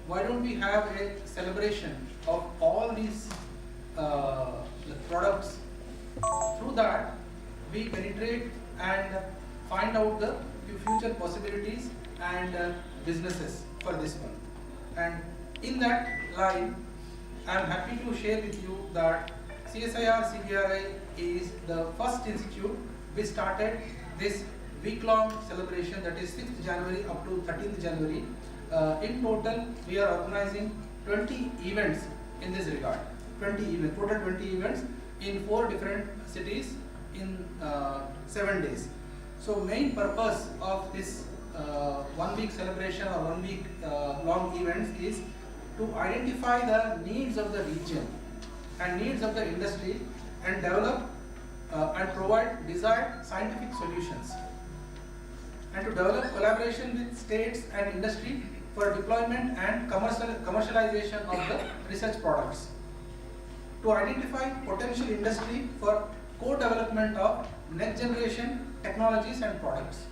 why don't we have a celebration of all these products? Through that, we penetrate and find out the future possibilities and businesses for this one. And in that line, I am happy to share with you that CSIR-CBRI is the first institute which started this week-long celebration, that is 6th January up to 13th January. In total, we are organizing 20 events in this regard. 20 events in 4 different cities in 7 days. So main purpose of this 1 week celebration or 1 week long events is to identify the needs of the region and needs of the industry and develop and provide desired scientific solutions, and to develop collaboration with states and industry for deployment and commercialization of the research products, to identify potential industry for co-development of next generation technologies and products.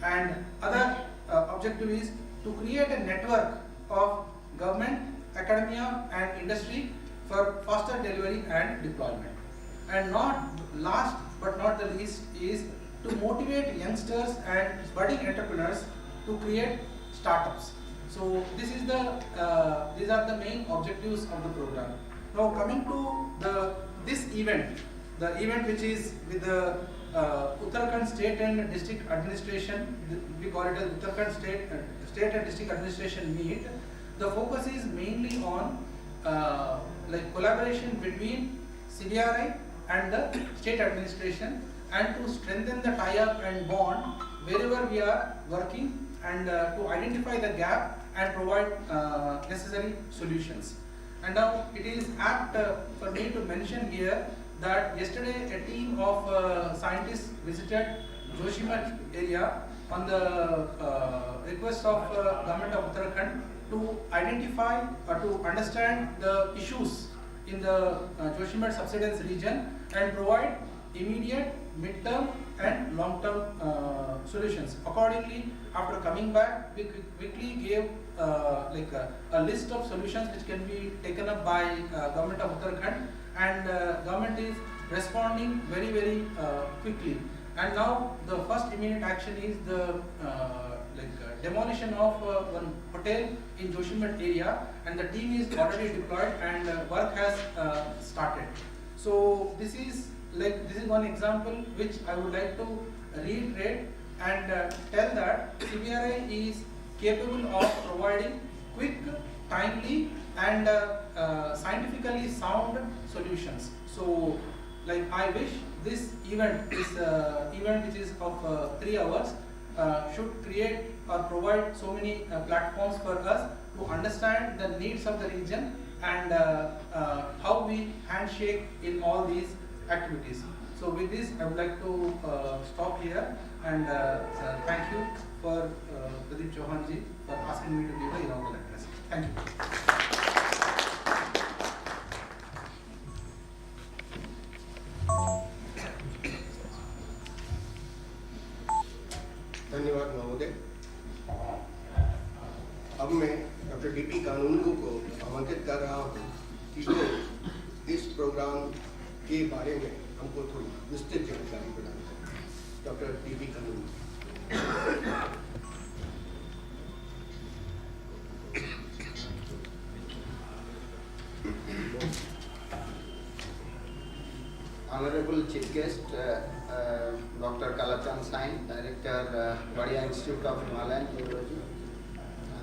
And other objective is to create a network of government, academia and industry for faster delivery and deployment. And not last but not the least is to motivate youngsters and budding entrepreneurs to create startups. So this is these are the main objectives of the program. Now coming to this event, the event which is with the Uttarakhand State and District Administration, we call it as Uttarakhand State and District Administration Meet. The focus is mainly on collaboration between CBRI and the state administration, and to strengthen the tie-up and bond wherever we are working, and to identify the gap and provide necessary solutions. And now it is apt for me to mention here that yesterday a team of scientists visited Joshimath area on the request of Government of Uttarakhand to identify or to understand the issues in the Joshimath subsidence region and provide immediate, mid-term and long-term solutions. Accordingly, after coming back, we quickly gave a list of solutions which can be taken up by Government of Uttarakhand, and government is responding very, very quickly. And now the first immediate action is the demolition of one hotel in Joshimath area, and the team is already deployed and work has started. So this is one example which I would like to reiterate and tell that CBRI is capable of providing quick, timely and scientifically sound solutions. So I wish this event, event which is of 3 hours, should create or provide so many platforms for us to understand the needs of the region and how we handshake in all these activities. So with this, I would like to stop here and thank you for Pradeep Chauhanji for asking me to give the inaugural address. Thank you. धन्यवाद महोदय। अब मैं doctor DP कानूनगो को आमंत्रित कर रहा हूँ कि वो इस प्रोग्राम के बारे में हमको थोड़ी विस्तृत जानकारी प्रदान करें। Doctor DP Kanungo. Honorable Chief Guest, Dr. Kalachan Sain, Director, Badia Institute of Himalayan Geology,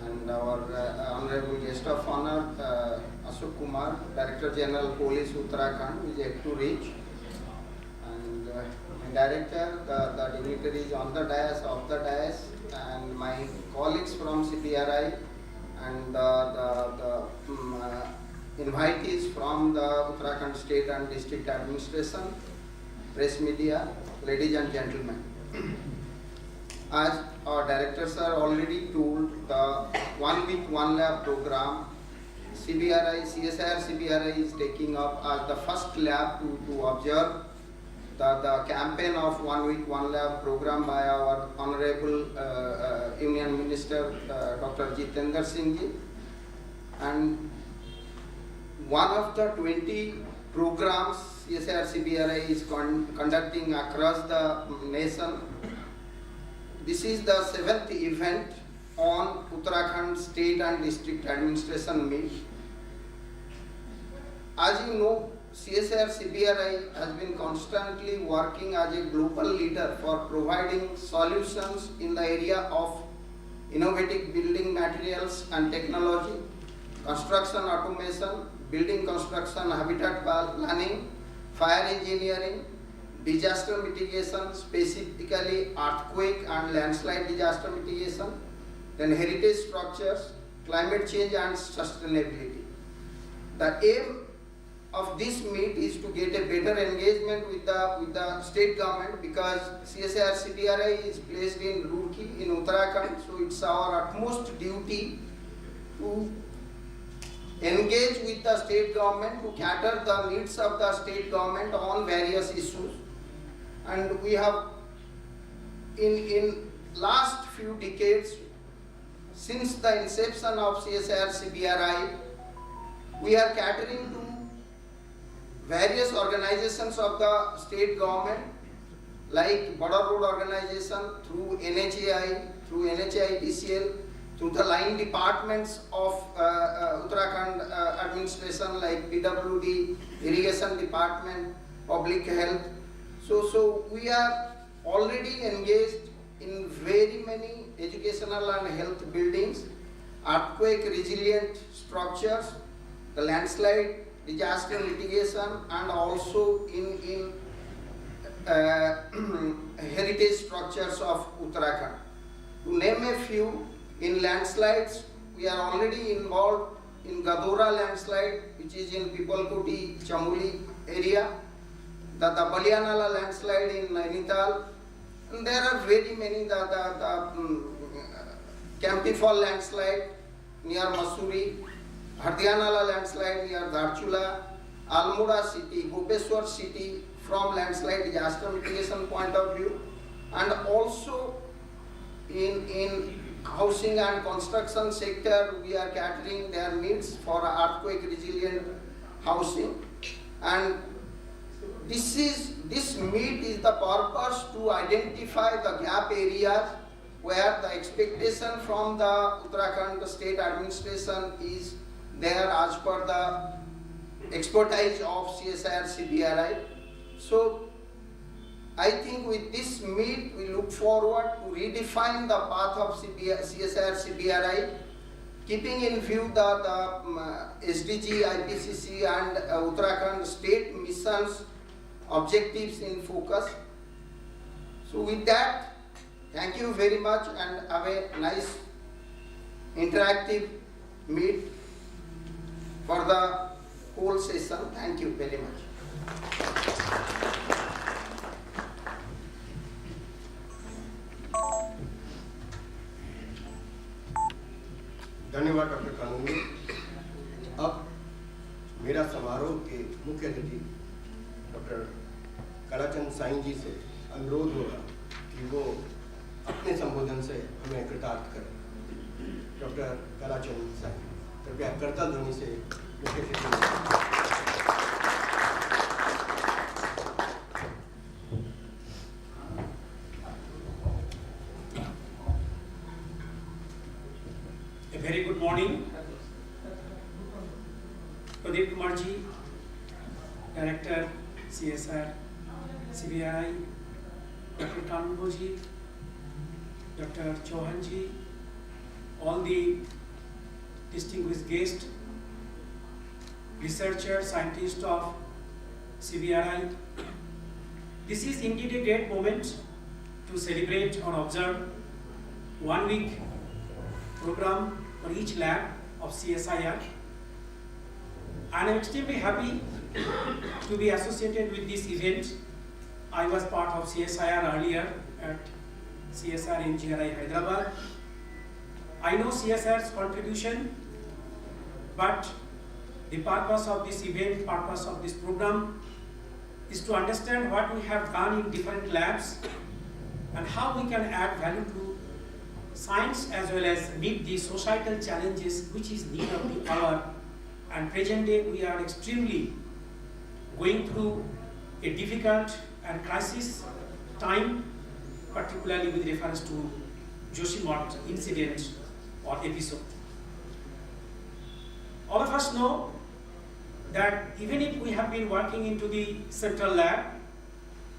and our Honorable Guest of Honor, Ashok Kumar, Director General Police Uttarakhand, who is yet to reach, and my Director, the dignitaries on the dais, off the dais, and my colleagues from CBRI, and the invitees from the Uttarakhand State and District Administration, press media, ladies and gentlemen. As our directors are already told, the 1 week 1 lab program, CSIR-CBRI is taking up as the first lab to observe the campaign of 1 week 1 lab program by our Honorable Union Minister Dr. Jitendra Singh ji. and one of the 20 programs CSIR-CBRI is conducting across the nation. This is the 7th event on Uttarakhand State and District Administration Meet. As you know, CSIR-CBRI has been constantly working as a global leader for providing solutions in the area of innovative building materials and technology, construction automation, building construction habitat planning, fire engineering, disaster mitigation, specifically earthquake and landslide disaster mitigation, then heritage structures, climate change and sustainability. The aim of this meet is to get a better engagement with the state government, because CSIR-CBRI is placed in Roorkee in Uttarakhand, so it's our utmost duty to engage with the state government to cater the needs of the state government on various issues. And we have in last few decades, since the inception of CSIR-CBRI, we are catering to various organizations of the state government, like Border Road Organization, through NHAI, through NHIDCL, through the line departments of Uttarakhand administration, like PWD, Irrigation Department, Public Health. So we are already engaged in very many educational and health buildings, earthquake resilient structures, the landslide disaster mitigation, and also in heritage structures of Uttarakhand. To name a few, in landslides, we are already involved in Gadora landslide, which is in Pipalkoti, Chamoli area, the Balianala landslide in Nainital, and there are very many, the Kampifal landslide near Masuri, Hardianala landslide near Dharchula, Almora city, Gopeswar city from landslide disaster mitigation point of view, and also in housing and construction sector, we are catering their needs for earthquake resilient housing. And this meet is the purpose to identify the gap areas where the expectation from the Uttarakhand state administration is there as per the expertise of CSIR-CBRI. So I think with this meet, we look forward to redefine the path of CSIR-CBRI, keeping in view the SDG, IPCC and Uttarakhand state missions objectives in focus. So with that, thank you very much and have a nice interactive meet for the whole session. Thank you very much. धन्यवाद doctor कानूनी। अब मेरा समारोह के मुख्य अतिथि doctor Kalachand Sai जी से अनुरोध होगा कि वो अपने संबोधन से हमें कृतार्थ करें। डॉक्टर कलाचंद साईं, कृपया करताल ध्वनि से मुख्य अतिथि। Very good morning. Pradeep Kumar ji, Director CSIR-CBRI, Dr. Kanungo ji, Dr. Chauhan ji, all the distinguished guests, researchers, scientists of CBRI. This is indeed a great moment to celebrate or observe 1 week program for each lab of CSIR. And I'm extremely happy to be associated with this event. I was part of CSIR earlier at CSIR-CBRI Hyderabad. I know CSIR's contribution, but the purpose of this event, purpose of this program is to understand what we have done in different labs and how we can add value to science as well as meet the societal challenges which is need of the hour. And present day we are extremely going through a difficult and crisis time, particularly with reference to Joshimath incident or episode. All of us know that even if we have been working into the central lab,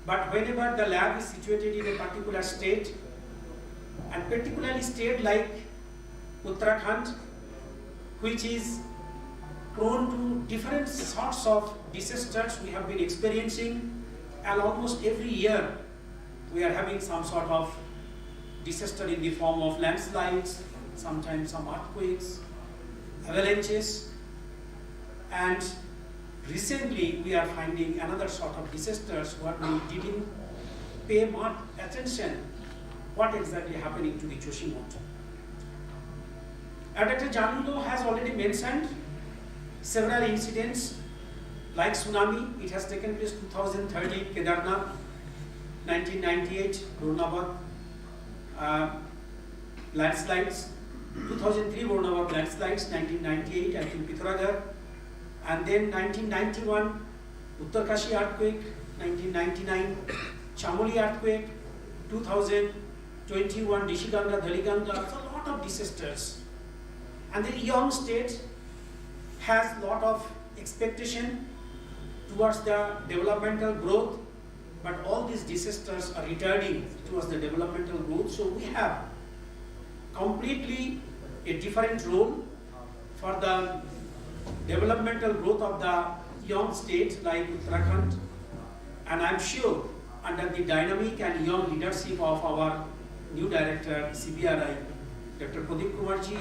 but whenever the lab is situated in a particular state, and particularly state like Uttarakhand, which is prone to different sorts of disasters we have been experiencing, and almost every year we are having some sort of disaster in the form of landslides, sometimes some earthquakes, avalanches, and recently we are finding another sort of disasters what we didn't pay much attention what exactly happening to the Joshimath. Dr. Janulo has already mentioned several incidents like tsunami. It has taken place 2013 Kedarnath, 1998 Roorkee landslides, 2003 Roorkee landslides, 1998 I think Pithoragarh, and then 1991 Uttarakhand earthquake, 1999 Chamoli earthquake, 2021 Rishiganga, Dhaliganga. So a lot of disasters. And the young state has a lot of expectation towards the developmental growth, but all these disasters are retarding towards the developmental growth. So we have completely a different role for the developmental growth of the young state like Uttarakhand, and I'm sure under the dynamic and young leadership of our new director CBRI, Dr. Pradeep Kumarji,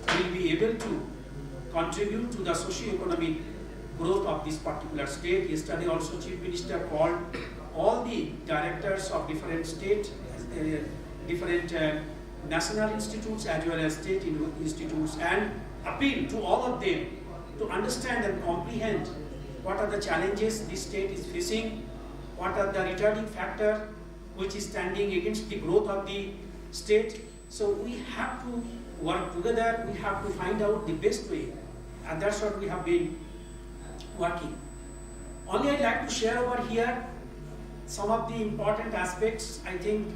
will be able to contribute to the socio-economic growth of this particular state. Yesterday also Chief Minister called all the directors of different state, different national institutes as well as state institutes, and appeal to all of them to understand and comprehend what are the challenges this state is facing, what are the retarding factor which is standing against the growth of the state. So we have to work together, we have to find out the best way, and that's what we have been working. Only I'd like to share over here some of the important aspects. I think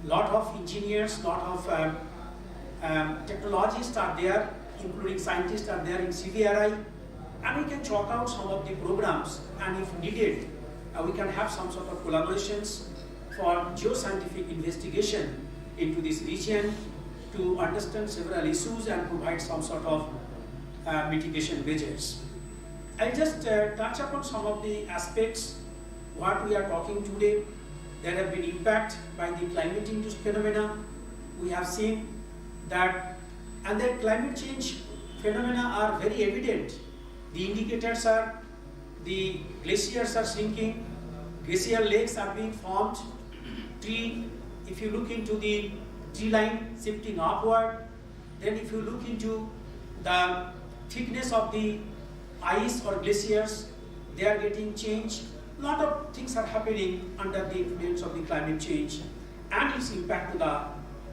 lot of engineers, lot of technologists are there, including scientists are there in CBRI, and we can chalk out some of the programs, and if needed, we can have some sort of collaborations for geoscientific investigation into this region to understand several issues and provide some sort of mitigation measures. I'll just touch upon some of the aspects what we are talking today. There have been impact by the climate-induced phenomena. We have seen that, and that climate change phenomena are very evident. The indicators are the glaciers are shrinking, glacial lakes are being formed, if you look into the tree line shifting upward, then if you look into the thickness of the ice or glaciers, they are getting changed. A lot of things are happening under the influence of the climate change and its impact to the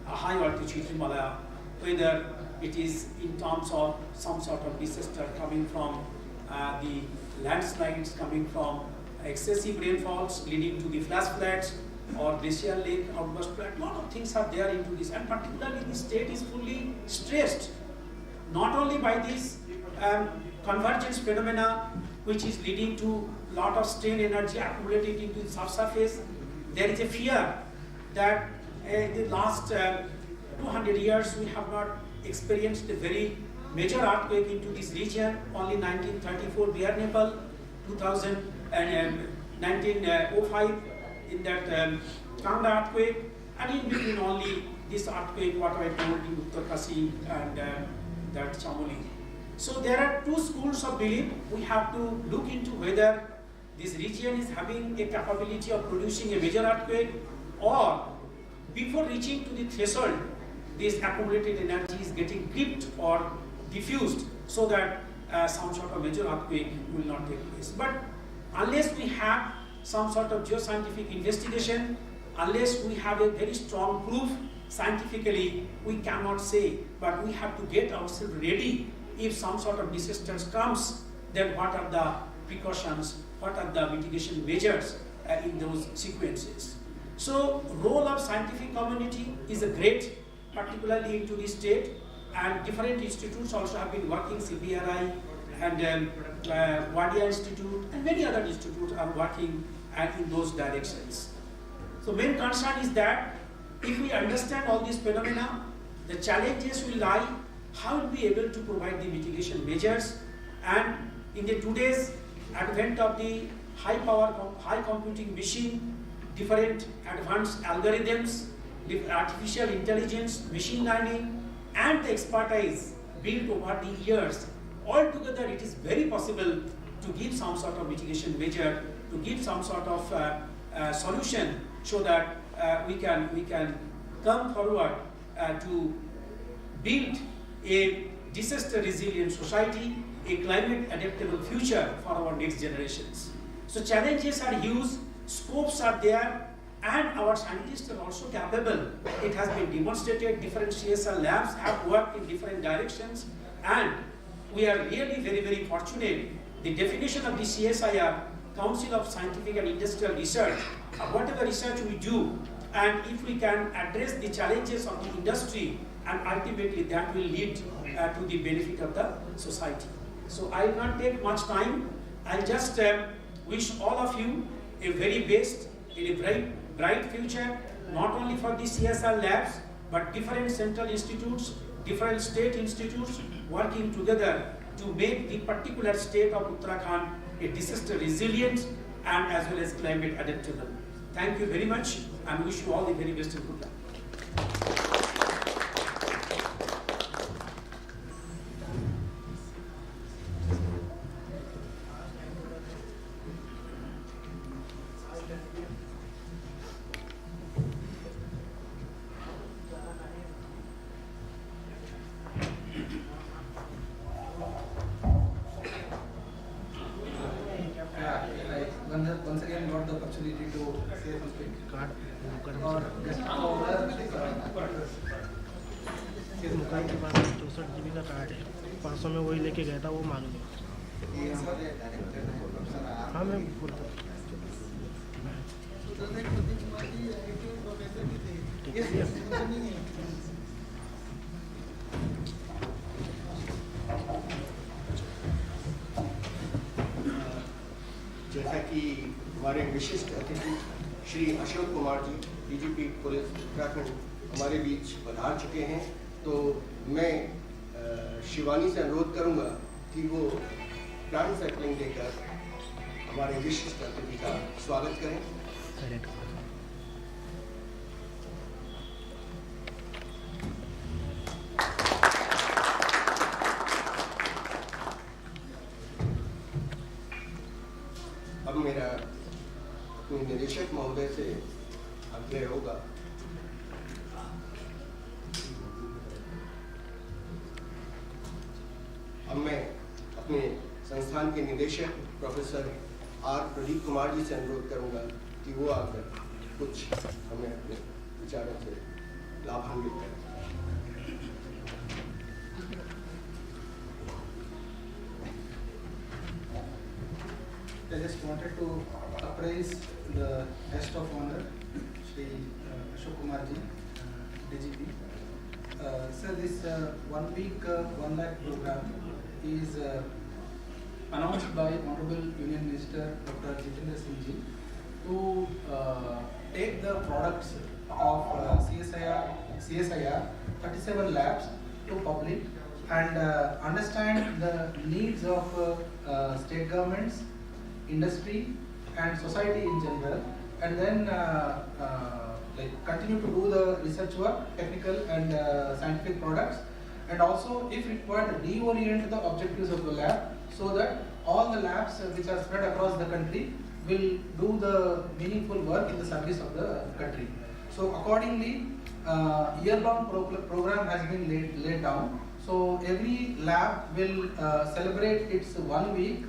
high altitude Himalaya, whether it is in terms of some sort of disaster coming from the landslides, coming from excessive rainfalls leading to the flash floods or glacial lake outburst flood. A lot of things are there into this, and particularly the state is fully stressed, not only by this convergence phenomena which is leading to lot of strain energy accumulated into the subsurface. There is a fear that in the last 200 years we have not experienced a very major earthquake into this region. Only 1934 Bihar Nepal, 1905 in that Kanga earthquake, and in between only this earthquake what I told you, Uttarakhand and that Chamoli. So there are two schools of belief. We have to look into whether this region is having a capability of producing a major earthquake, or before reaching to the threshold, this accumulated energy is getting clipped or diffused so that some sort of major earthquake will not take place. But unless we have some sort of geoscientific investigation, unless we have a very strong proof scientifically we cannot say, but we have to get ourselves ready. If some sort of disaster comes, then what are the precautions, what are the mitigation measures in those sequences. So role of scientific community is a great, particularly into the state, and different institutes also have been working, CBRI and Wadia Institute and many other institutes are working in those directions. So main concern is that if we understand all these phenomena, the challenges will lie how will we be able to provide the mitigation measures, and in the today's advent of the high power, high computing machine, different advanced algorithms, artificial intelligence, machine learning, and the expertise built over the years, altogether it is very possible to give some sort of mitigation measure, to give some sort of solution, so that we can come forward to build a disaster resilient society, a climate adaptable future for our next generations. So challenges are huge, scopes are there, and our scientists are also capable. It has been demonstrated, different CSR labs have worked in different directions, and we are really very fortunate. The definition of the CSIR, Council of Scientific and Industrial Research, whatever research we do, and if we can address the challenges of the industry, and ultimately that will lead to the benefit of the society. So I will not take much time. I'll just wish all of you a very best, a bright future, not only for the CSR labs, but different central institutes, different state institutes working together to make the particular state of Uttarakhand a disaster resilient and as well as climate adaptable. Thank you very much, and wish you all the very best and good luck. Once again got the opportunity to say something. और मुकाई के पास 64 GB का card है, 500 में वही लेके गया था, वो मालूम है। हाँ मैं बोलता जैसा कि हमारे विशिष्ट अतिथि श्री अशोक कुमार जी डीजीपी पुलिस उत्तराखंड हमारे बीच पधार चुके हैं, तो मैं शिवानी से अनुरोध करूंगा कि वो प्लांट सैपलिंग देकर हमारे विशिष्ट अतिथि का स्वागत करें। अब मेरा अपने निदेशक महोदय से आग्रह होगा। अब मैं अपने संस्थान के निदेशक प्रोफेसर आर प्रदीप कुमार जी से अनुरोध करूंगा कि वो आकर कुछ हमें अपने विचारों से लाभान्वित करें। I just wanted to appraise the guest of honor, Shri Ashok Kumar ji, DGP. Sir, this 1 week, 1 lakh program is announced by Honorable Union Minister Dr. Jitendra Singh ji to take the products of CSIR 37 labs to public and understand the needs of state governments, industry and society in general, and then continue to do the research work, technical and scientific products, and also if required reorient the objectives of the lab so that all the labs which are spread across the country will do the meaningful work in the service of the country. So accordingly, year-long program has been laid down. So every lab will celebrate its 1 week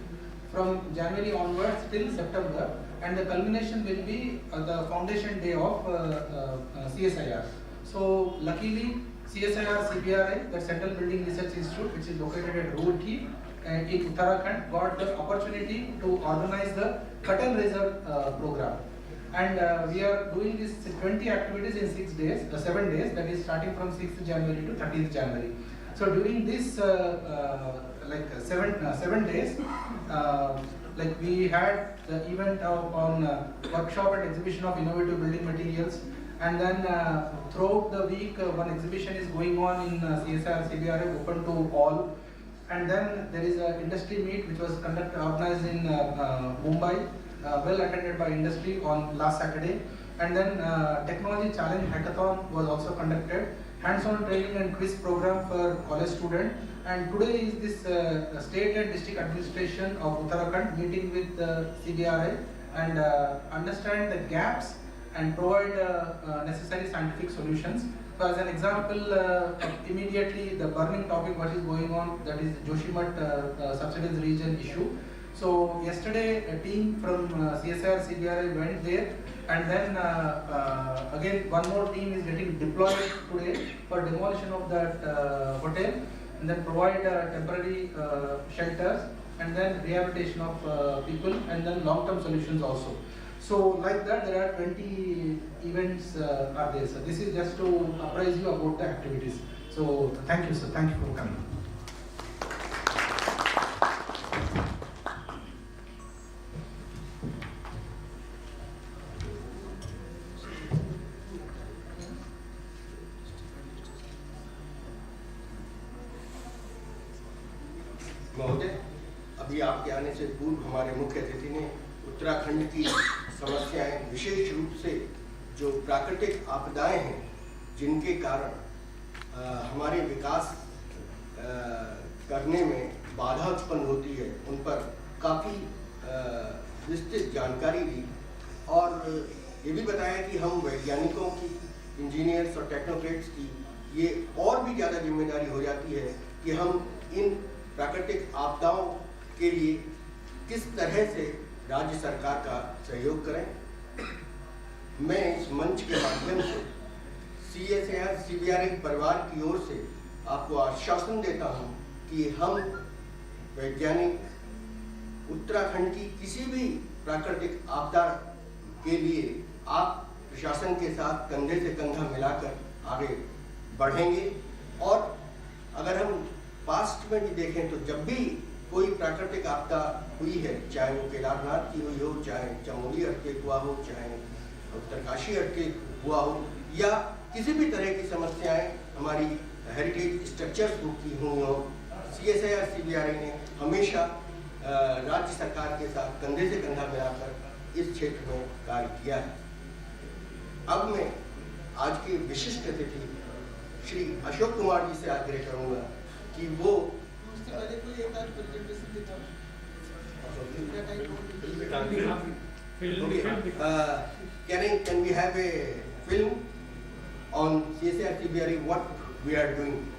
from January onwards till September, and the culmination will be the foundation day of CSIR. So luckily, CSIR-CBRI, the Central Building Research Institute, which is located at Roorkee in Uttarakhand, got the opportunity to organize the curtain raiser program. And we are doing this 20 activities in 6 days, 7 days, that is starting from 6th January to 30th January. So during this 7 days, like we had the event on workshop and exhibition of innovative building materials, and then throughout the week one exhibition is going on in CSIR-CBRI, open to all. And then there is an industry meet which was organized in Mumbai, well attended by industry on last Saturday. And then technology challenge hackathon was also conducted, hands-on training and quiz program for college students. And today is this state and district administration of Uttarakhand meeting with CBRI and understand the gaps and provide necessary scientific solutions. So as an example, immediately the burning topic what is going on, that is Joshimath subsidence region issue. So yesterday a team from CSIR-CBRI went there, and then again one more team is getting deployed today for demolition of that hotel, and then provide temporary shelters, and then rehabilitation of people, and then long-term solutions also. So like that there are 20 events are there. So this is just to apprise you about the activities. So thank you, sir. Thank you for coming. महोदय, अभी आपके आने से पूर्व हमारे मुख्य अतिथि ने उत्तराखंड की समस्याएं, विशेष रूप से जो प्राकृतिक आपदाएं हैं जिनके कारण हमारे विकास करने में बाधा उत्पन्न होती है, उन पर काफ़ी विस्तृत जानकारी दी और ये भी बताया कि हम वैज्ञानिकों की, इंजीनियर्स और टेक्नोक्रेट्स की ये और भी ज़्यादा जिम्मेदारी हो जाती है कि हम इन प्राकृतिक आपदाओं के लिए किस तरह से राज्य सरकार का सहयोग करें। मैं इस मंच के माध्यम से CSIR-CBRI परिवार की ओर से आपको आश्वासन देता हूं कि हम वैज्ञानिक उत्तराखंड की किसी भी प्राकृतिक आपदा के लिए आप प्रशासन के साथ कंधे से कंधा मिलाकर आगे बढ़ेंगे। और अगर हम पास्ट में भी देखें तो जब भी कोई प्राकृतिक आपदा हुई है, चाहे वो केदारनाथ की हुई हो, चाहे चमोली अर्थक्वेक हुआ हो, चाहे उत्तरकाशी अर्थक्वेक हुआ हो, या किसी भी तरह की समस्याएं हमारी हेरिटेज स्ट्रक्चर्स की हुई हो, CSIR-CBRI ने हमेशा राज्य सरकार के साथ कंधे से कंधा मिलाकर इस क्षेत्र में कार्य किया है। अब मैं आज के विशिष्ट अतिथि श्री अशोक कुमार जी से आग्रह करूंगा कि वो can we have a film on CSIR-CBRI what we are doing?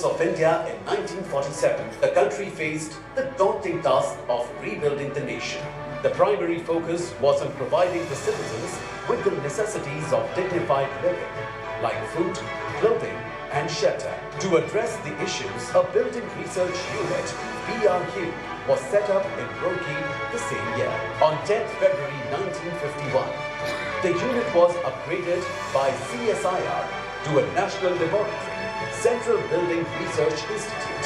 Of India in 1947, the country faced the daunting task of rebuilding the nation. The primary focus was on providing the citizens with the necessities of dignified living, like food, clothing, and shelter. To address the issues, a building research unit, BRU, was set up in Roorkee the same year. On 10th February 1951, the unit was upgraded by CSIR to a national laboratory, Central Building Research Institute.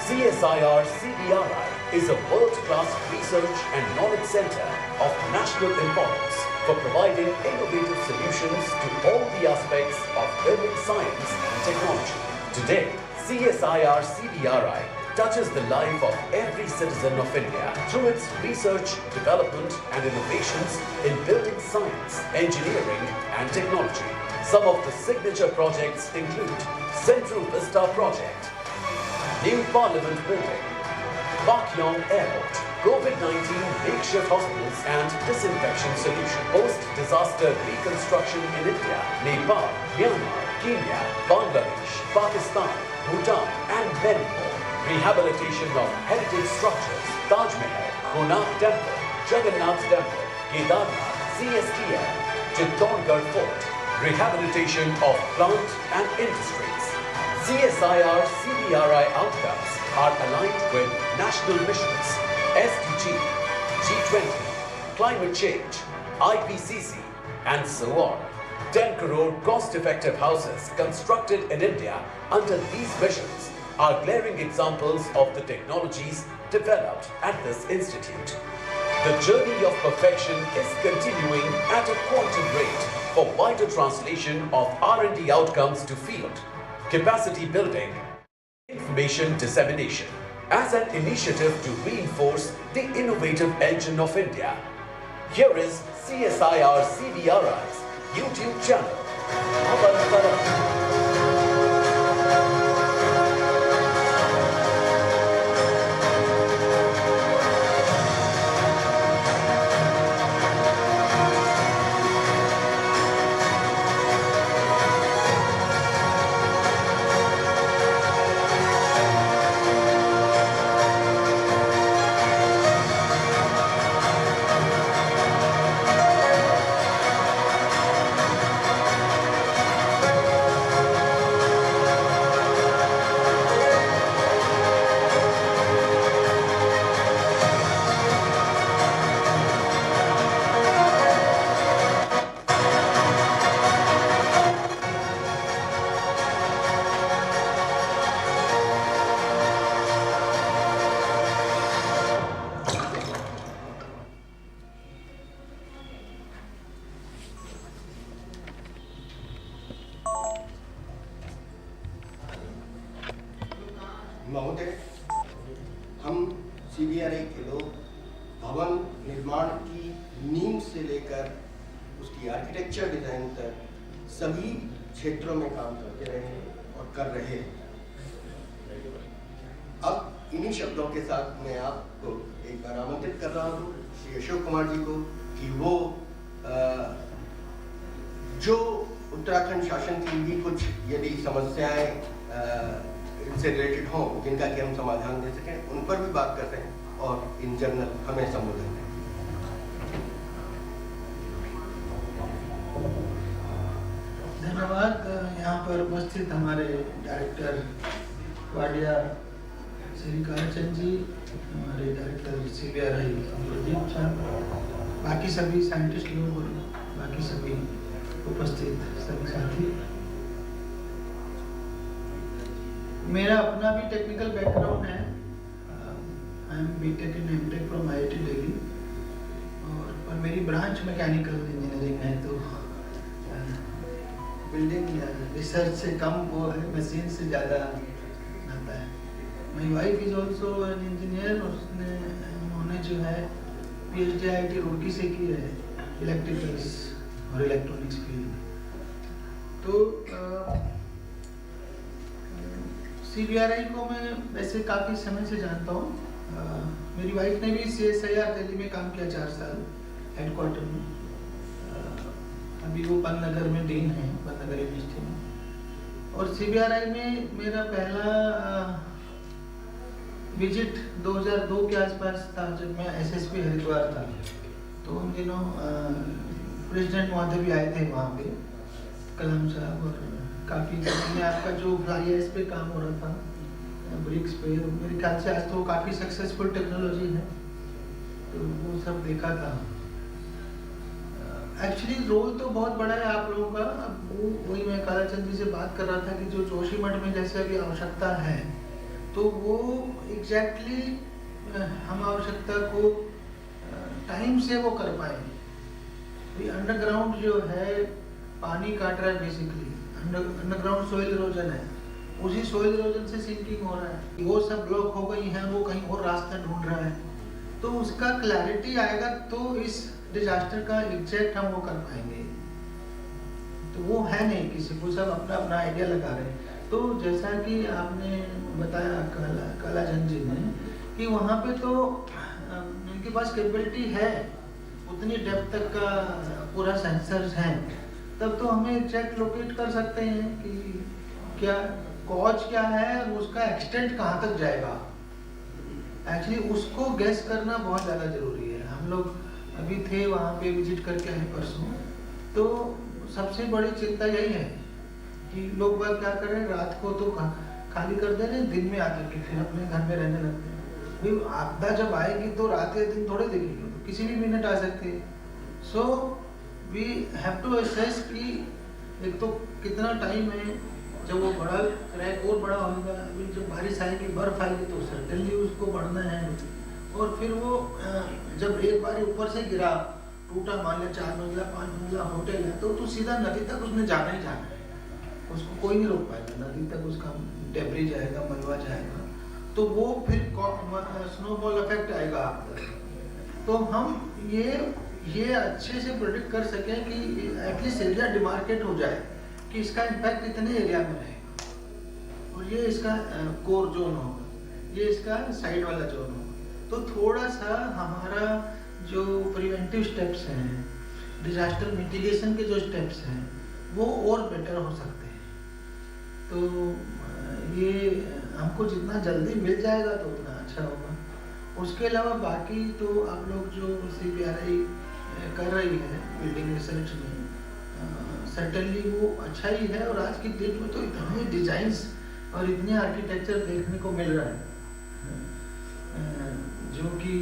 CSIR-CBRI is a world-class research and knowledge center of national importance for providing innovative solutions to all the aspects of building science and technology. Today, CSIR-CBRI touches the life of every citizen of India through its research, development and innovations in building science, engineering and technology. Some of the signature projects include Central Vista Project, New Parliament Building, Pakyong Airport, COVID-19 makeshift hospitals and disinfection solution, post-disaster reconstruction in India, Nepal, Myanmar, Kenya, Bangladesh, Pakistan, Bhutan and many more. Rehabilitation of heritage structures, Taj Mahal, Konark Temple, Jagannath Temple, Kedarnath, CSTL, Chittorgarh Fort, rehabilitation of plant and industries. CSIR-CBRI outcomes are aligned with national missions, SDG, G20, climate change, IPCC and so on. 10 crore cost-effective houses constructed in India under these missions are glaring examples of the technologies developed at this institute. The journey of perfection is continuing at a quantum rate for wider translation of R&D outcomes to field, capacity building, information dissemination, as an initiative to reinforce the innovative engine of India. Here is CSIR-CBRI's YouTube channel. महोदय, हम CBRI के लोग भवन निर्माण की नींव से लेकर उसकी आर्किटेक्चर डिजाइन तक सभी क्षेत्रों में काम करते रहे और कर रहे हैं। अब इन्हीं शब्दों के साथ मैं आपको एक बार आमंत्रित कर रहा हूँ श्री अशोक कुमार जी को कि वो जो उत्तराखंड शासन की भी कुछ यदि समस्याएं इनसे रिलेटेड हों जिनका कि हम समाधान दे सकें, उन पर भी बात कर सकें और इन जनरल हमें संबोधन करें। धन्यवाद। यहाँ पर उपस्थित हमारे डायरेक्टर वाडिया श्री कालचंद जी, हमारे डायरेक्टर CBRI प्रदीप साहब, बाकी सभी साइंटिस्ट लोग और बाकी सभी उपस्थित सभी साथी। मेरा अपना भी टेक्निकल बैकग्राउंड है। I am BTech in MTech from IIT Delhi और मेरी ब्रांच मैकेनिकल इंजीनियरिंग है, तो बिल्डिंग रिसर्च से कम वो है, मशीन से ज़्यादा आता है। My wife is also an engineer, उन्होंने जो है PhD IIT रूरकी से की है, इलेक्ट्रिकल्स और इलेक्ट्रॉनिक्स फील्ड। तो CBRI को मैं वैसे काफ़ी समय से जानता हूँ। मेरी वाइफ ने भी CSIR दिल्ली में काम किया 4 साल हेडक्वार्टर में। अभी वो पन्नगर में डीन है, पन्नगर यूनिवर्सिटी में। और CBRI में मेरा पहला विजिट 2002 के आसपास था, जब मैं SSP हरिद्वार था। तो उन दिनों प्रेसिडेंट महोदय भी आए थे वहाँ पे, कलाम साहब, और काफ़ी आपका जो फ्लाई एश पे काम हो रहा था, ब्रिक्स पे, मेरे ख्याल से आज तो काफ़ी सक्सेसफुल टेक्नोलॉजी है, तो वो सब देखा था। एक्चुअली रोल तो बहुत बड़ा है आप लोगों का। अब वही मैं कालाचंद जी से बात कर रहा था कि जो जोशीमठ में जैसे अभी आवश्यकता है, तो वो एग्जैक्टली हम आवश्यकता को टाइम से वो कर पाए। तो अंडरग्राउंड जो है पानी काट रहा है, बेसिकली अंडरग्राउंड सोइल इरोजन है, उसी सोइल इरोजन से सिंकिंग हो रहा है, वो सब ब्लॉक हो गई हैं, वो कहीं और रास्ता ढूंढ रहा है। तो उसका क्लैरिटी आएगा तो इस डिजास्टर का एग्जैक्ट हम वो कर पाएंगे। तो वो है नहीं, किसी को सब अपना अपना आइडिया लगा रहे हैं। तो जैसा कि आपने बताया कलाचंद जी ने कि वहाँ पे तो उनके पास कैपेबिलिटी है, उतनी डेप्थ तक का पूरा सेंसर्स हैं, तब तो हमें एग्जैक्ट लोकेट कर सकते हैं कि क्या कॉज क्या है और उसका एक्सटेंट कहाँ तक जाएगा। एक्चुअली उसको गेस करना बहुत ज़्यादा ज़रूरी है। हम लोग अभी थे वहाँ पे, विजिट करके आए परसों, तो सबसे बड़ी चिंता यही है कि लोग बात क्या कर रहे हैं, रात को तो खाली कर दे रहे हैं, दिन में आकर के फिर अपने घर में रहने लगते हैं। भाई आपदा जब आएगी तो रात या दिन थोड़े देखेंगे, तो किसी भी मिनट आ सकती है। So we have to assess कि एक तो कितना टाइम है, जब वो बड़ा क्रैक और बड़ा होगा, अभी जब बारिश आएगी, बर्फ आएगी तो सर्टेनली उसको बढ़ना है। और फिर वो जब एक बार ऊपर से गिरा, टूटा, मान लिया 4 मंजिला 5 मंजिला होटल है, तो सीधा नदी तक उसने जाना ही जाना है, उसको कोई नहीं रोक पाएगा। नदी तक उसका डेब्री जाएगा, मलबा जाएगा, तो वो फिर स्नोबॉल इफेक्ट आएगा आप तक। तो हम ये अच्छे से प्रेडिक्ट कर सकें कि एटलीस्ट एरिया डिमार्केट हो जाए कि इसका इम्पैक्ट इतने एरिया में रहेगा और ये इसका कोर जोन होगा, ये इसका साइड वाला जोन होगा। तो थोड़ा सा हमारा जो प्रिवेंटिव स्टेप्स हैं, डिजास्टर मिटिगेशन के जो स्टेप्स हैं, वो और बेटर हो सकते हैं। तो ये हमको जितना जल्दी मिल जाएगा तो उतना अच्छा होगा। उसके अलावा बाकी तो आप लोग जो CBRI कर रही है बिल्डिंग रिसर्च में, सर्टेनली वो अच्छा ही है। और आज की डेट में तो इतने डिजाइन्स और इतने आर्किटेक्चर देखने को मिल रहा है जो कि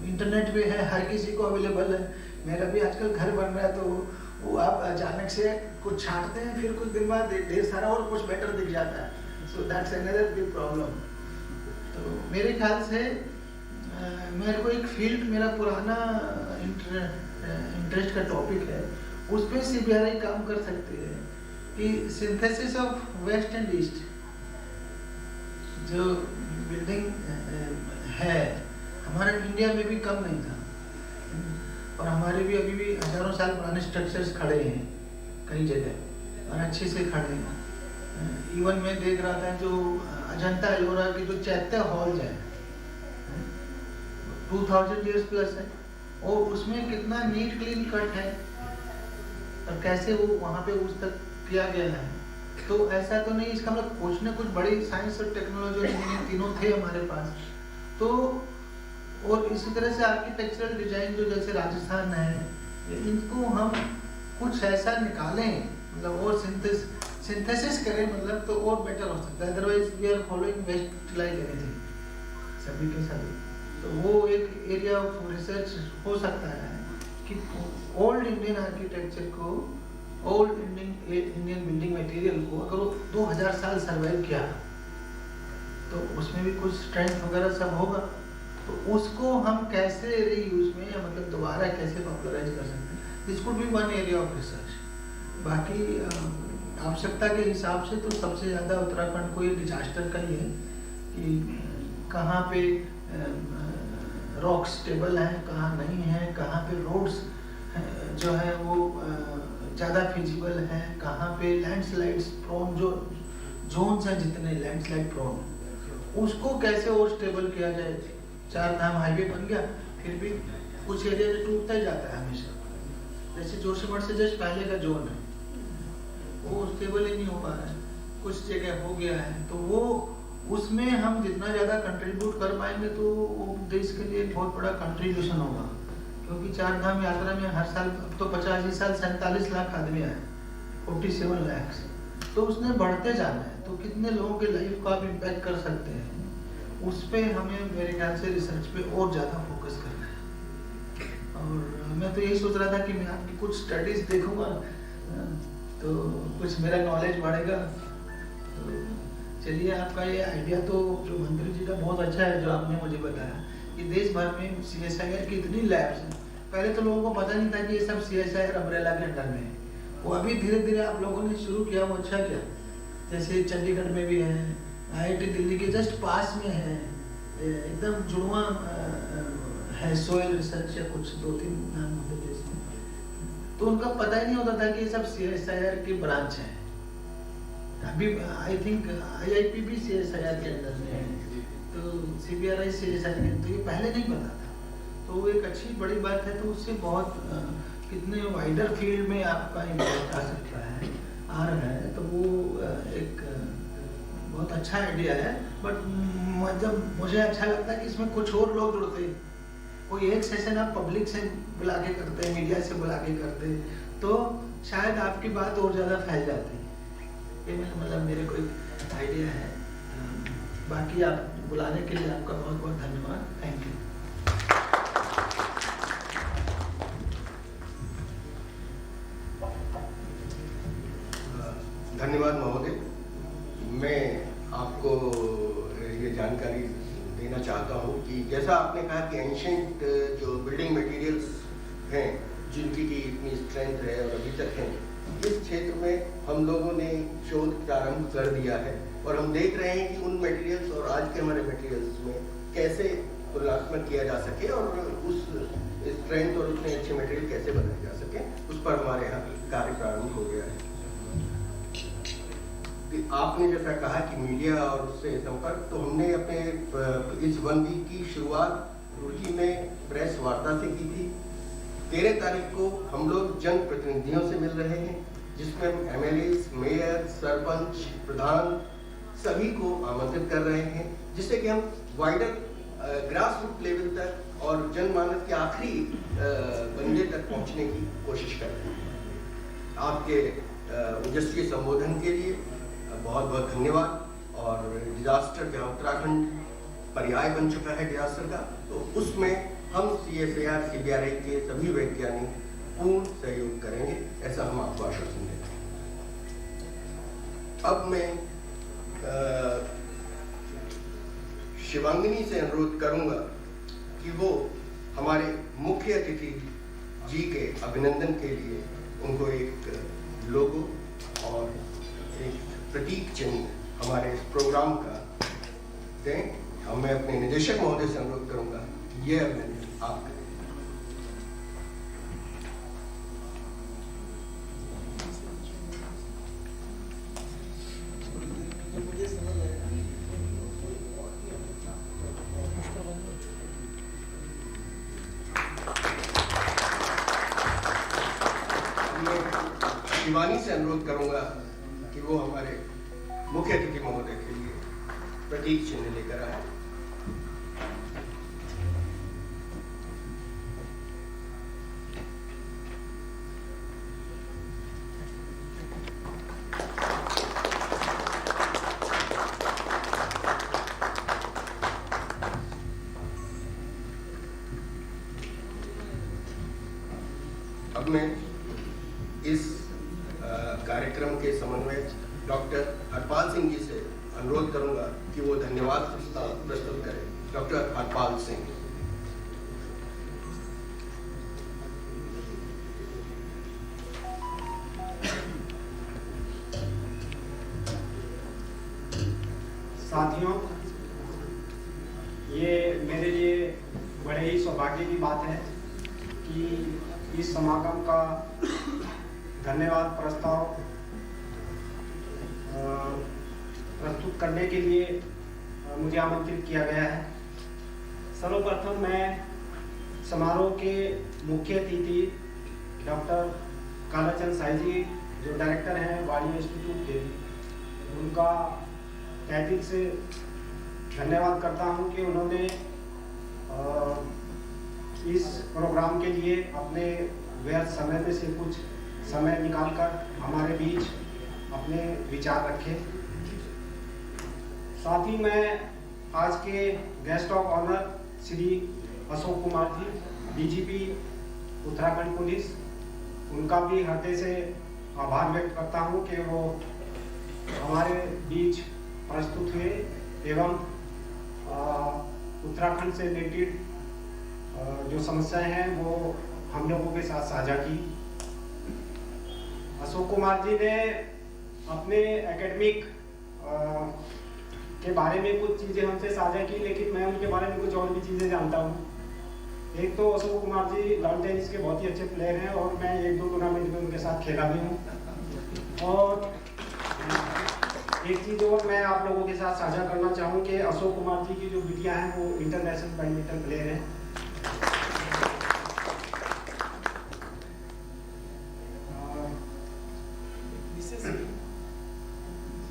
इंटरनेट पे है, हर किसी को अवेलेबल है। मेरा भी आजकल घर बन रहा है, तो वो आप अचानक से कुछ छांटते हैं, फिर कुछ दिन बाद ढेर सारा और कुछ बेटर दिख जाता है। So that's another big problem. तो मेरे ख्याल से मेरे को एक फील्ड, मेरा पुराना इंटरेस्ट का टॉपिक है, उस पर CBRI काम कर सकती है कि synthesis of west and east जो बिल्डिंग है, हमारे इंडिया में भी कम नहीं था, और हमारे भी अभी भी हजारों साल पुराने स्ट्रक्चर्स खड़े हैं कई जगह और अच्छे से खड़े हैं। इवन मैं देख रहा था जो अजंता एलोरा के जो चैत्य हॉल्स हैं 2000 years प्लस है, और उसमें कितना नीट क्लीन कट है और कैसे वो वहाँ पे उस तक किया गया है। तो ऐसा तो नहीं, इसका मतलब कुछ न कुछ बड़ी साइंस और टेक्नोलॉजी और इंजीनियरिंग तीनों थे हमारे पास। तो और इसी तरह से आर्किटेक्चरल डिजाइन जो जैसे राजस्थान है, इनको हम कुछ ऐसा निकालें, मतलब और सिंथेसिस करें, मतलब तो और बेटर हो सकता है। Otherwise we are following west like anything सभी के सभी। तो वो एक एरिया ऑफ रिसर्च हो सकता है कि ओल्ड इंडियन आर्किटेक्चर को, ओल्ड इंडियन बिल्डिंग मटेरियल को अगर वो 2000 साल सर्वाइव किया तो उसमें भी कुछ स्ट्रेंथ वगैरह सब होगा। तो उसको हम कैसे रीयूज में, या मतलब दोबारा कैसे पॉपुलराइज कर सकते हैं, this could be one area of research. बाकी आवश्यकता के हिसाब से तो सबसे ज़्यादा उत्तराखंड को ये डिजास्टर का ही है कि कहाँ पे रॉक स्टेबल हैं, कहाँ नहीं है, कहाँ पे रोड्स जो है वो ज़्यादा फिजिबल हैं, कहाँ पे लैंडस्लाइड्स प्रोन जो जोन्स हैं, जितने लैंडस्लाइड प्रोन, उसको कैसे और स्टेबल किया जाए। 4 धाम हाईवे बन गया, फिर भी कुछ एरिया में टूटता ही जाता है हमेशा। जैसे जोशीमठ से जस्ट पहले का जोन है वो स्टेबल ही नहीं हो पा रहा है, कुछ जगह हो गया है। तो वो उसमें हम जितना ज़्यादा कंट्रीब्यूट कर पाएंगे तो वो देश के लिए बहुत बड़ा कंट्रीब्यूशन होगा। क्योंकि 4 धाम यात्रा में हर साल, अब तो 85 साल 47 लाख आदमी आए, 47 लाख, तो उसने बढ़ते जाना है। तो कितने लोगों के लाइफ को आप इम्पैक्ट कर सकते हैं, उस पर हमें मेरे ख्याल से रिसर्च पे और ज़्यादा फोकस करना है। और मैं तो यही सोच रहा था कि मैं आपकी कुछ स्टडीज़ देखूंगा तो कुछ मेरा नॉलेज बढ़ेगा। तो चलिए, आपका ये आइडिया तो जो मंत्री जी का बहुत अच्छा है जो आपने मुझे बताया कि देश भर में CSIR की इतनी लैब्स हैं। पहले तो लोगों को पता नहीं था कि ये सब CSIR अम्ब्रेला के अंडर में है। वो अभी धीरे धीरे आप लोगों ने शुरू किया, वो अच्छा किया। जैसे चंडीगढ़ में भी है, IIT दिल्ली के जस्ट पास में है, एकदम जुड़वा है, सोयल रिसर्च या कुछ 2-3 नाम होते थे। तो उनका पता ही नहीं होता था कि ये सब CSIR की ब्रांच है। अभी आई थिंक IIP भी CSIR के अंदर में है, तो CBRI CSIR के, तो ये पहले नहीं पता था। तो वो एक अच्छी बड़ी बात है। तो उससे बहुत कितने वाइडर फील्ड में आपका इम्पैक्ट आ सकता है, आ रहा है। तो वो एक बहुत अच्छा आइडिया है। बट जब मुझे अच्छा लगता है कि इसमें कुछ और लोग जुड़ते हैं, कोई एक सेशन आप पब्लिक से बुला के करते हैं, मीडिया से बुला के करते हैं, तो शायद आपकी बात और ज़्यादा फैल जाती है। ये मतलब मेरे कोई आइडिया है। बाकी आप बुलाने के लिए आपका बहुत बहुत धन्यवाद। Thank you. धन्यवाद महोदय। मैं आपको ये जानकारी देना चाहता हूँ कि जैसा आपने कहा कि एंशिएंट जो बिल्डिंग मटेरियल्स हैं जिनकी की इतनी स्ट्रेंथ है और अभी तक हैं, इस क्षेत्र में हम लोगों ने शोध प्रारंभ कर दिया है और हम देख रहे हैं कि उन मटेरियल्स और आज के हमारे मटेरियल्स में कैसे तुलनात्मक किया जा सके और उस स्ट्रेंथ और उतने अच्छे मटेरियल कैसे बनाए जा सके, उस पर हमारे यहाँ कार्य प्रारंभ हो गया है। आपने जैसा कहा कि मीडिया और उससे संपर्क, तो हमने अपने इस 1 वीक की शुरुआत रुड़की में प्रेस वार्ता से की थी। 13 तारीख को हम लोग जनप्रतिनिधियों से मिल रहे हैं, जिसमें हम MLAs, मेयर, सरपंच, प्रधान सभी को आमंत्रित कर रहे हैं, जिससे कि हम वाइडर ग्रास रूट लेवल तक और जनमानस के आखिरी बंदे तक पहुंचने की कोशिश कर रहे हैं। आपके ओजस्वी संबोधन के लिए बहुत बहुत धन्यवाद। और डिजास्टर जहाँ उत्तराखंड पर्याय बन चुका है डिजास्टर का, तो उसमें हम CSIR-CBRI के सभी वैज्ञानिक पूर्ण सहयोग करेंगे, ऐसा हम आपको आश्वासन देते हैं। अब मैं शिवांगिनी से अनुरोध करूंगा कि वो हमारे मुख्य अतिथि जी के अभिनंदन के लिए उनको एक लोगो और एक प्रतीक चिन्ह हमारे इस प्रोग्राम का दें। मैं अपने निदेशक महोदय से अनुरोध करूंगा ये अभिनंदन आप करें। शिवानी से अनुरोध करूंगा कि वो हमारे मुख्य अतिथि महोदय के लिए प्रतीक चिन्ह लेकर आए। अब मैं इस कार्यक्रम के समन्वयक डॉक्टर हरपाल सिंह जी से अनुरोध करूंगा कि वो धन्यवाद प्रस्तुत करें। डॉक्टर हरपाल सिंह। साथियों, ये मेरे लिए बड़े ही सौभाग्य की बात है कि इस समागम का धन्यवाद प्रस्ताव प्रस्तुत करने के लिए मुझे आमंत्रित किया गया है। सर्वप्रथम मैं समारोह के मुख्य अतिथि डॉक्टर कालाचंद साई जी, जो डायरेक्टर हैं वाणी इंस्टीट्यूट के, उनका तहे दिल से धन्यवाद करता हूं कि उन्होंने इस प्रोग्राम के लिए अपने व्यर्थ समय में से कुछ समय निकालकर हमारे बीच अपने विचार रखे। साथ ही मैं आज के guest of honour Shri Ashok Kumar ji, DGP Uttarakhand police, उनका भी हृदय से आभार व्यक्त करता हूं कि वो हमारे बीच प्रस्तुत हुए एवं उत्तराखंड से रिलेटेड जो समस्याएं हैं वो हम लोगों के साथ साझा की। अशोक कुमार जी ने अपने एकेडमिक के बारे में कुछ चीज़ें हमसे साझा की, लेकिन मैं उनके बारे में कुछ और भी चीज़ें जानता हूँ। एक तो अशोक कुमार जी लॉन टेनिस के बहुत ही अच्छे प्लेयर हैं और मैं 1-2 टूर्नामेंट में उनके साथ खेला भी हूँ। और एक चीज़ और मैं आप लोगों के साथ साझा करना चाहूँ कि अशोक कुमार जी की जो बिटियाँ हैं वो इंटरनेशनल बैडमिंटन प्लेयर हैं।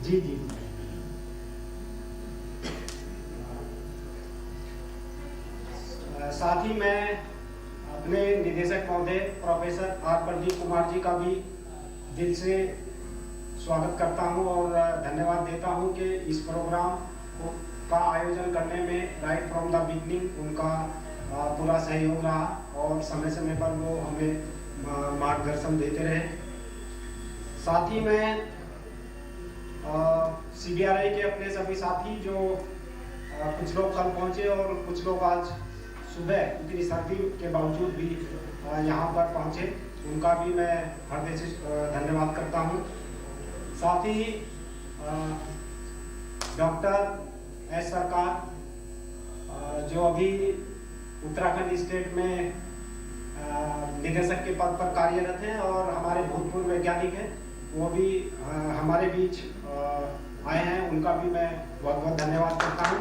जी जी साथ ही मैं अपने निदेशक महोदय प्रोफेसर आर प्रदीप कुमार जी का भी दिल से स्वागत करता हूं और धन्यवाद देता हूं कि इस प्रोग्राम का आयोजन करने में राइट फ्रॉम द बिगनिंग उनका पूरा सहयोग रहा और समय समय पर वो हमें मार्गदर्शन देते रहे। साथ ही मैं CBRI के अपने सभी साथी जो कुछ लोग कल पहुंचे और कुछ लोग आज सुबह इतनी सर्दी के बावजूद भी यहाँ पर पहुंचे, उनका भी मैं हृदय से धन्यवाद करता हूँ। साथ ही डॉक्टर एस सरकार जो अभी उत्तराखंड स्टेट में निदेशक के पद पर कार्यरत हैं और हमारे भूतपूर्व वैज्ञानिक हैं, वो भी हमारे बीच आए हैं, उनका भी मैं बहुत बहुत धन्यवाद करता हूँ।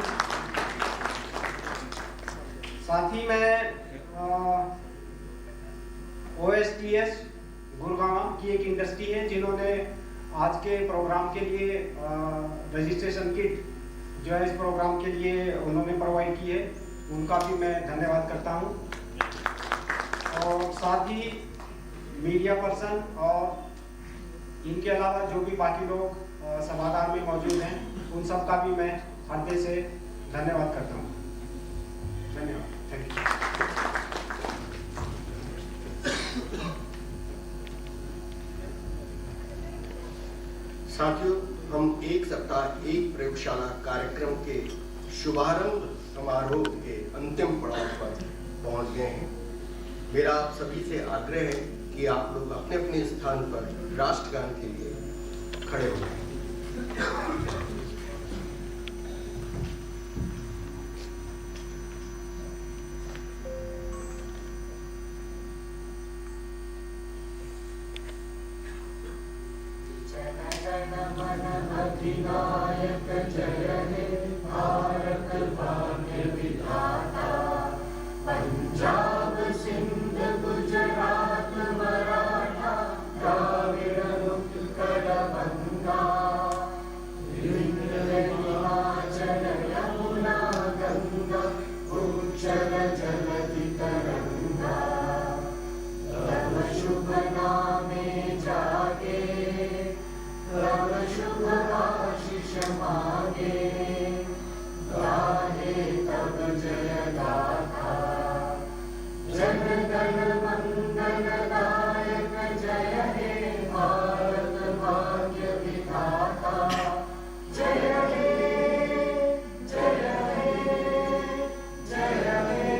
साथ ही मैं OSTS गुड़गांव की एक इंडस्ट्री है जिन्होंने आज के प्रोग्राम के लिए रजिस्ट्रेशन किट जो है इस प्रोग्राम के लिए उन्होंने प्रोवाइड की है, उनका भी मैं धन्यवाद करता हूँ। और साथ ही मीडिया पर्सन और इनके अलावा जो भी बाकी लोग सभागार में मौजूद हैं, उन सब का भी मैं हृदय से धन्यवाद करता हूँ। धन्यवाद। Thank you. साथियों, हम एक सप्ताह एक प्रयोगशाला कार्यक्रम के शुभारंभ समारोह के अंतिम पड़ाव पर पहुंच गए हैं। मेरा आप सभी से आग्रह है कि आप लोग अपने अपने स्थान पर राष्ट्रगान के लिए खड़े हो जाएं। अधिनायक जय हे भारत भाग्य विधाता, पंजाब सिंध गुजरात मराठा द्राविड़ उत्कल बंगा, विंध्य हिमाचल यमुना गंगा उच्चल जलधि तरंगा, तब शुभ नामे जागे तब शुभ आशीष मांगे, गाहे तब जय गाथा, जन गण मंगल दायक जय हे भारत भाग्य विधाता, जय हे जय हे जय हे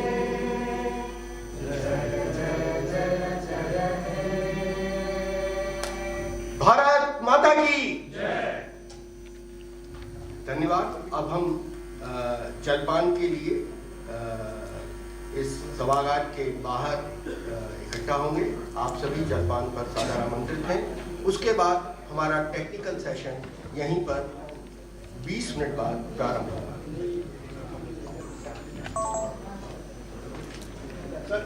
जय जय जय जय हे। भारत माता की धन्यवाद। अब हम जलपान के लिए इस सभागार के बाहर इकट्ठा होंगे। आप सभी जलपान पर सादर आमंत्रित हैं। उसके बाद हमारा टेक्निकल सेशन यहीं पर 20 मिनट बाद प्रारंभ होगा। सर